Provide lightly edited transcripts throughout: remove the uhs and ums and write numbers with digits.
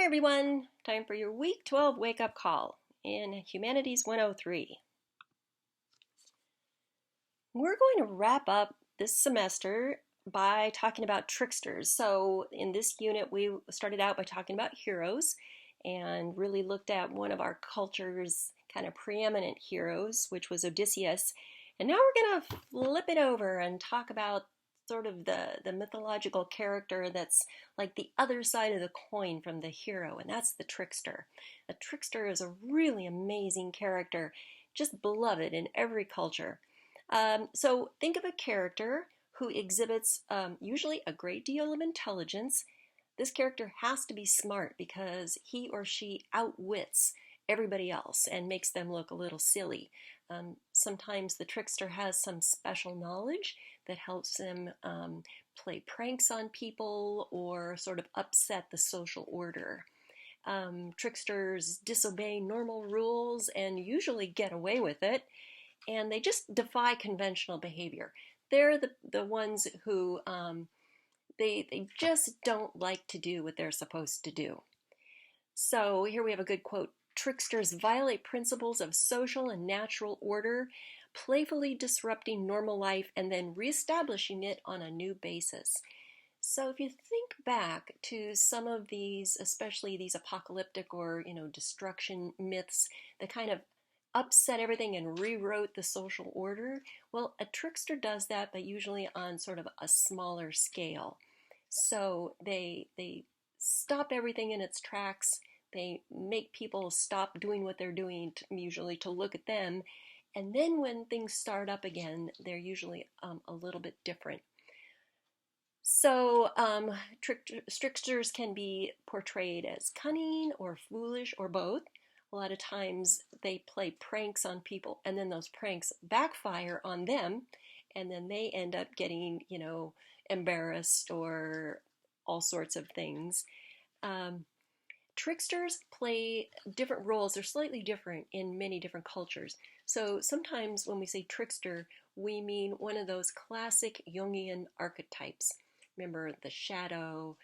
everyone, time for your week 12 wake up call in Humanities 103. We're going to wrap up this semester by talking about tricksters. So in this unit we started out by talking about heroes and really looked at one of our culture's kind of preeminent heroes, which was Odysseus. And now we're going to flip it over and talk about sort of the mythological character that's like the other side of the coin from the hero, and that's the trickster. A trickster is a really amazing character, just beloved in every culture. So think of a character who exhibits usually a great deal of intelligence. This character has to be smart because he or she outwits everybody else and makes them look a little silly. Sometimes the trickster has some special knowledge that helps them play pranks on people or sort of upset the social order. Tricksters disobey normal rules and usually get away with it, and they just defy conventional behavior. They're the ones who they just don't like to do what they're supposed to do. So here we have a good quote. Tricksters violate principles of social and natural order, playfully disrupting normal life and then reestablishing it on a new basis. So if you think back to some of these, especially these apocalyptic or, destruction myths that kind of upset everything and rewrote the social order, well, a trickster does that, but usually on sort of a smaller scale. So they stop everything in its tracks. They make people stop doing what they're doing, usually to look at them. And then when things start up again, they're usually a little bit different. So tricksters can be portrayed as cunning or foolish or both. A lot of times they play pranks on people, and then those pranks backfire on them, and then they end up getting, embarrassed or all sorts of things. Tricksters play different roles. They're slightly different in many different cultures. So sometimes when we say trickster, we mean one of those classic Jungian archetypes. Remember the shadow.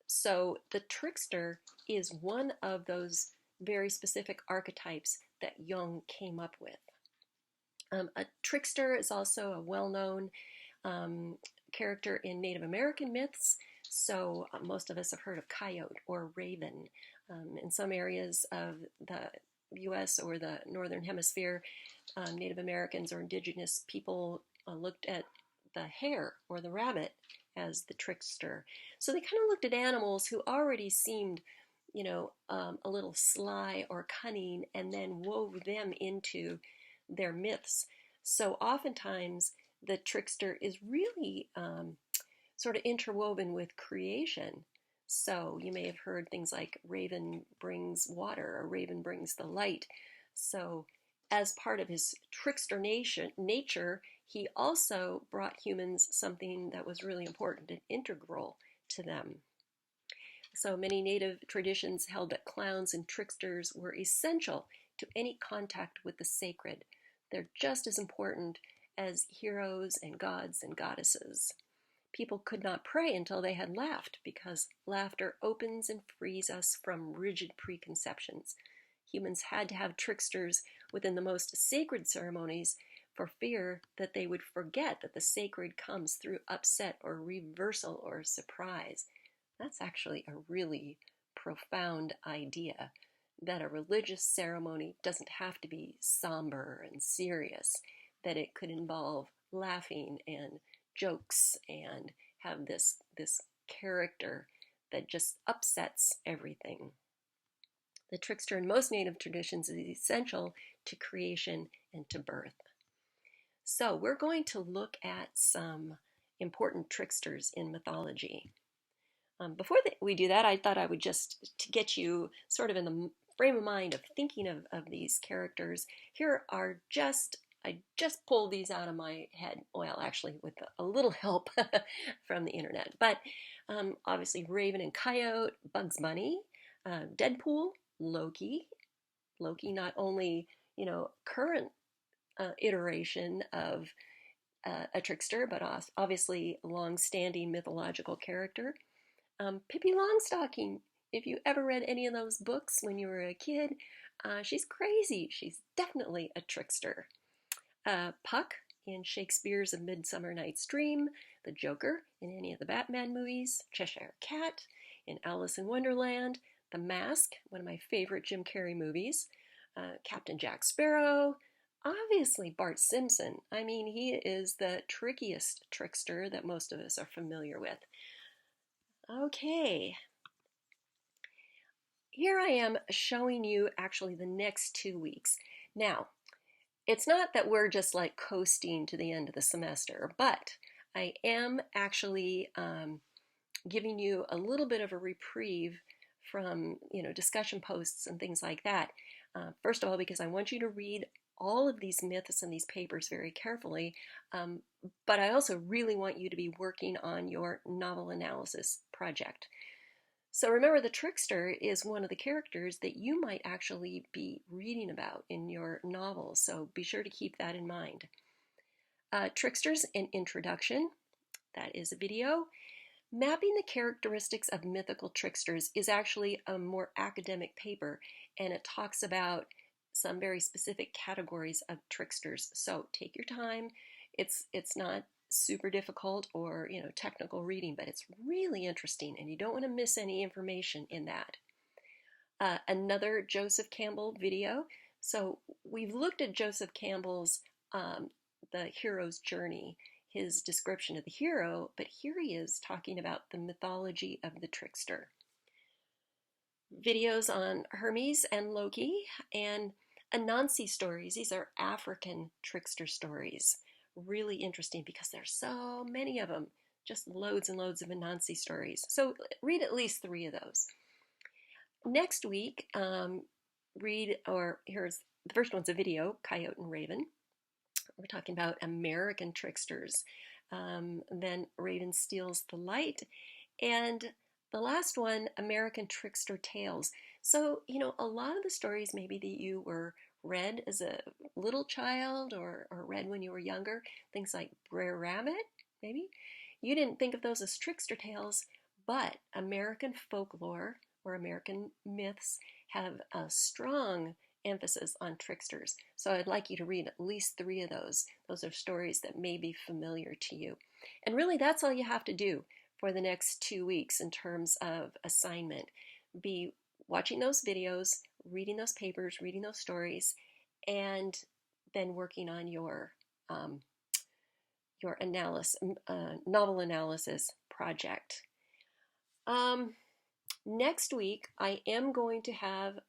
So the trickster is one of those very specific archetypes that Jung came up with. A trickster is also a well-known character in Native American myths. So most of us have heard of coyote or raven. In some areas of the U.S. or the Northern Hemisphere, Native Americans or indigenous people looked at the hare or the rabbit as the trickster. So they kind of looked at animals who already seemed, a little sly or cunning, and then wove them into their myths. So oftentimes the trickster is really sort of interwoven with creation. So you may have heard things like raven brings water or raven brings the light. So as part of his trickster nature, he also brought humans something that was really important and integral to them. So many native traditions held that clowns and tricksters were essential to any contact with the sacred. They're just as important as heroes and gods and goddesses. People could not pray until they had laughed, because laughter opens and frees us from rigid preconceptions. Humans had to have tricksters within the most sacred ceremonies for fear that they would forget that the sacred comes through upset or reversal or surprise. That's actually a really profound idea, that a religious ceremony doesn't have to be somber and serious, that it could involve laughing and jokes and have this character that just upsets everything. The trickster in most native traditions is essential to creation and to birth. So we're going to look at some important tricksters in mythology. Before we do that, I thought I would just, to get you sort of in the frame of mind of thinking of these characters, here are I just pulled these out of my head. Well, actually, with a little help from the internet. But obviously, Raven and Coyote, Bugs Bunny, Deadpool, Loki. Loki, not only, current iteration of a trickster, but obviously a long-standing mythological character. Pippi Longstocking, if you ever read any of those books when you were a kid, she's crazy. She's definitely a trickster. Puck in Shakespeare's A Midsummer Night's Dream, the Joker in any of the Batman movies, Cheshire Cat in Alice in Wonderland, The Mask, one of my favorite Jim Carrey movies, Captain Jack Sparrow, obviously Bart Simpson. I mean, he is the trickiest trickster that most of us are familiar with. Okay, here I am showing you actually the next 2 weeks. Now, it's not that we're just like coasting to the end of the semester, but I am actually giving you a little bit of a reprieve from discussion posts and things like that. First of all, because I want you to read all of these myths and these papers very carefully, but I also really want you to be working on your novel analysis project. So remember, the trickster is one of the characters that you might actually be reading about in your novel, so be sure to keep that in mind. Tricksters, an Introduction, that is a video. Mapping the characteristics of mythical tricksters is actually a more academic paper, and it talks about some very specific categories of tricksters. So take your time. It's not super difficult or technical reading, but it's really interesting, and you don't want to miss any information in that. Another Joseph Campbell video. So we've looked at Joseph Campbell's The Hero's Journey, his description of the hero, but here he is talking about the mythology of the trickster. Videos on Hermes and Loki, and Anansi stories. These are African trickster stories. Really interesting because there's so many of them. Just loads and loads of Anansi stories. So read at least 3 of those. Next week, here's the first one's a video, Coyote and Raven. We're talking about American tricksters. Then Raven Steals the Light. And the last one, American Trickster Tales. So, a lot of the stories maybe that you were read as a little child or read when you were younger, things like Brer Rabbit, maybe, you didn't think of those as trickster tales, but American folklore or American myths have a strong emphasis on tricksters. So I'd like you to read at least 3 of those. Those are stories that may be familiar to you. And really, that's all you have to do for the next 2 weeks in terms of assignment. Be watching those videos, reading those papers, reading those stories, and then working on your novel analysis project. Next week, I am going to have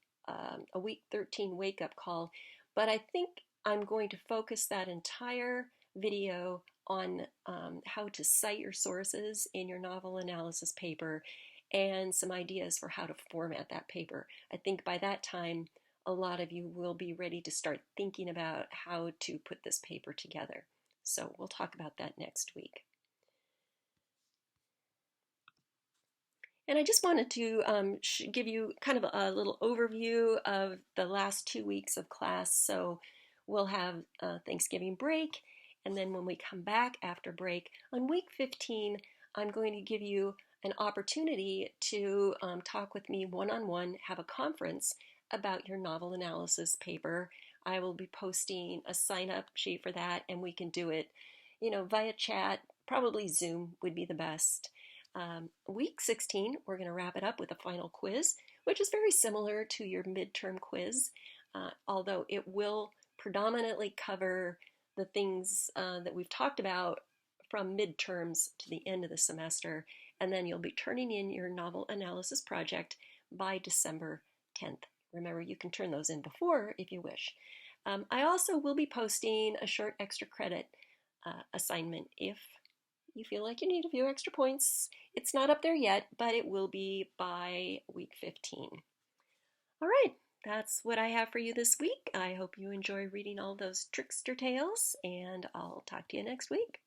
a week 13 wake-up call, but I think I'm going to focus that entire video on how to cite your sources in your novel analysis paper and some ideas for how to format that paper. I think by that time, a lot of you will be ready to start thinking about how to put this paper together. So we'll talk about that next week. And I just wanted to give you kind of a little overview of the last 2 weeks of class. So we'll have Thanksgiving break, and then when we come back after break, on week 15, I'm going to give you an opportunity to talk with me one-on-one, have a conference about your novel analysis paper. I will be posting a sign-up sheet for that, and we can do it, via chat. Probably Zoom would be the best. Week 16, we're going to wrap it up with a final quiz, which is very similar to your midterm quiz, although it will predominantly cover the things that we've talked about from midterms to the end of the semester, and then you'll be turning in your novel analysis project by December 10th. Remember, you can turn those in before if you wish. I also will be posting a short extra credit assignment if you feel like you need a few extra points. It's not up there yet, but it will be by week 15. All right, that's what I have for you this week. I hope you enjoy reading all those trickster tales, and I'll talk to you next week.